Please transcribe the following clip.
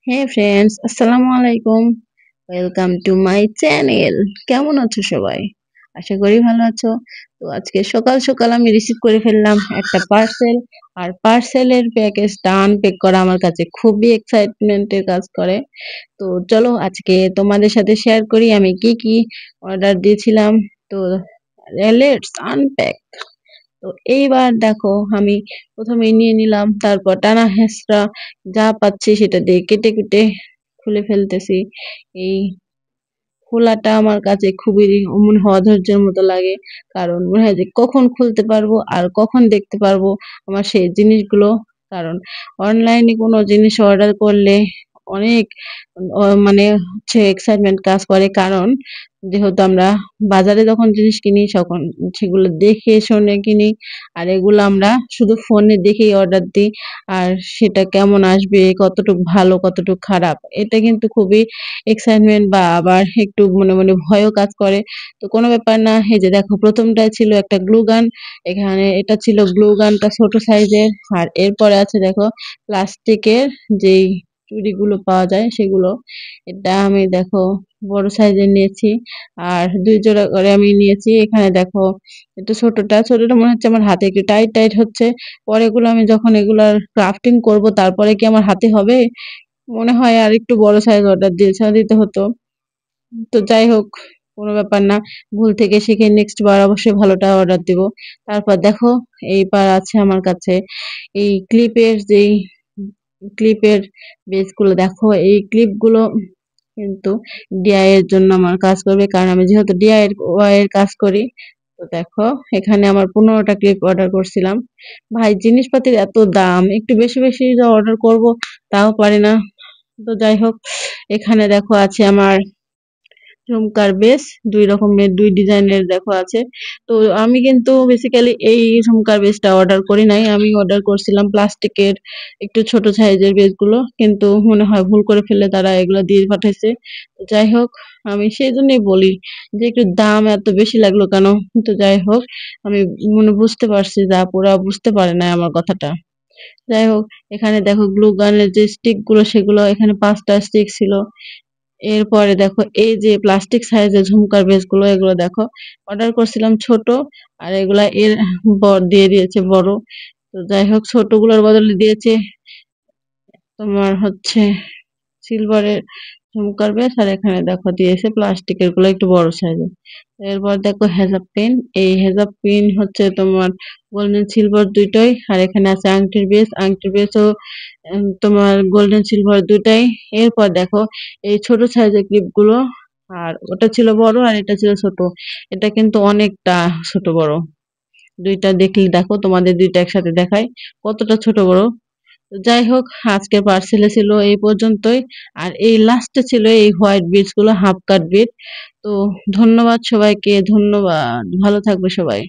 হ্যাঁ ফ্রেন্ডস, আসসালামু আলাইকুম। Welcome to my channel. কেমন আছো সবাই? আশা করি ভালো আছো। তো আজকে সকাল সকাল আমি রিসিভ করে ফেললাম একটা পার্সেল। আর পার্সেলের প্যাকেজটা আনপ্যাক করা আমার কাছে খুবই এক্সাইটমেন্টের কাজ করে। তো চলো আজকে তোমাদের সাথে শেয়ার করি আমি কি কি অর্ডার দিয়েছিলাম। তো লেটস আনপ্যাক। তো এইবার দেখো আমি প্রথমে নিয়ে নিলাম, তারপর টানা হেঁচড়া যা পাচ্ছি সেটা দিয়ে কেটে কেটে খুলে ফেলতেছি। এই খোলাটা আমার কাছে খুবই মনে হয় অধৈর্যের মতো লাগে, কারণ মনে হয় যে কখন খুলতে পারবো আর কখন দেখতে পারবো আমার সেই জিনিসগুলো। কারণ অনলাইনে কোনো জিনিস অর্ডার করলে অনেক মানে হচ্ছে এক্সাইটমেন্ট কাজ করে, কারণ যেহেতু আমরা বাজারে যখন জিনিস কিনি তখন সেগুলো দেখে শুনে কিনি। আর এগুলো আমরা শুধু ফোনে দেখেই অর্ডার দিই। আর সেটা কেমন আসবে, কতটুকু ভালো কতটুকু খারাপ, এটা কিন্তু খুবই এক্সাইটমেন্ট বা আবার একটু মনে মনে ভয়ও কাজ করে। তো কোনো ব্যাপার না। এই যে দেখো প্রথমটায় ছিল একটা গ্লু গান। এখানে এটা ছিল গ্লু গানটা ছোট সাইজের। আর এরপরে আছে দেখো প্লাস্টিকের যেই চুড়িগুলো পাওয়া যায় সেগুলো। এটা আমি দেখো বড় সাইজের নিয়েছি। আর ২ জোড়া করে আমি নিয়েছি। এখানে দেখো এটা ছোটটা মনে হচ্ছে আমার হাতে একটু টাইট টাইট হচ্ছে। পরে এগুলো আমি যখন এগুলার ক্রাফটিং করব তারপরে কি আমার হাতে হবে? মনে হয় আরেকটু বড় সাইজ অর্ডার দিতে হতো। তো যাই হোক, কোনো ব্যাপার না। ভুল থেকে শিখে নেক্সট বার অবশ্যই ভালোটা অর্ডার দিব। তারপর দেখো এইবার আছে আমার কাছে এই ক্লিপের বেসগুলো। দেখো এই ক্লিপগুলো কিন্তু ডিআই এর জন্য আমার কাজ করবে, কারণ আমি যেহেতু ডিআই এর কাজ করি। তো দেখো এখানে আমার ১৫টা ক্লিপ অর্ডার করছিলাম। ভাই জিনিসপাতির এত দাম, একটু বেশি বেশি যা অর্ডার করব তাও পারি না। তো যাই হোক, এখানে দেখো আছে আমার ঝুমকার বেস। ২ রকমের ২ ডিজাইনের দেখো আছে। তো আমি কিন্তু বেসিক্যালি এই ঝুমকার বেসটা অর্ডার করি নাই। আমি অর্ডার করছিলাম প্লাস্টিকের একটু ছোট সাইজের বেসগুলো। কিন্তু মনে হয় ভুল করে ফেললে তারা এগুলো দিয়ে পাঠাইছে। তো যাই হোক, আমি সেজন্যই বলি যে একটু দাম এত বেশি লাগলো কেন? তো যাই হোক, আমি বুঝতে পারছি যে আপুরা বুঝতে পারে নাই আমার কথাটা। যাই হোক, এখানে দেখো গ্লু গানের যে স্টিক গুলো সেগুলো এখানে ৫টা স্টিক ছিল। এরপরে দেখো এই যে প্লাস্টিক সাইজের ঝুমকার বেসগুলো, এগুলো দেখো অর্ডার করছিলাম ছোট, আর এগুলা এর দিয়ে দিয়েছে বড়। তো যাই হোক, ছোটগুলোর বদলে দিয়েছে তোমার হচ্ছে সিলভারের ঝুমকার বেস, আর এখানে দেখো দিয়েছে প্লাস্টিকের গুলো একটু বড় সাইজের। এরপর দেখো হেজাব পিন। এই হেজাব পিন হচ্ছে তোমার গোল্ডেন সিলভার দুইটাই। আর এখানে আছে আংটির বেসও তোমার গোল্ডেন সিলভার দুটাই। এরপর দেখো এই ছোট সাইজের ক্লিপ গুলো। আর ওটা ছিল বড় আর এটা ছিল ছোট। এটা কিন্তু অনেকটা ছোট বড়। দুইটা দেখলে দেখো তোমাদের দুইটা একসাথে দেখাই কতটা ছোট বড়। তো যাই হোক, আজকের পার্সেলে ছিল এই পর্যন্তই। আর এই লাস্টে ছিল এই হোয়াইট বিটস গুলো, হাফ কাট বিট। তো ধন্যবাদ সবাইকে, ধন্যবাদ। ভালো থাকবে সবাই।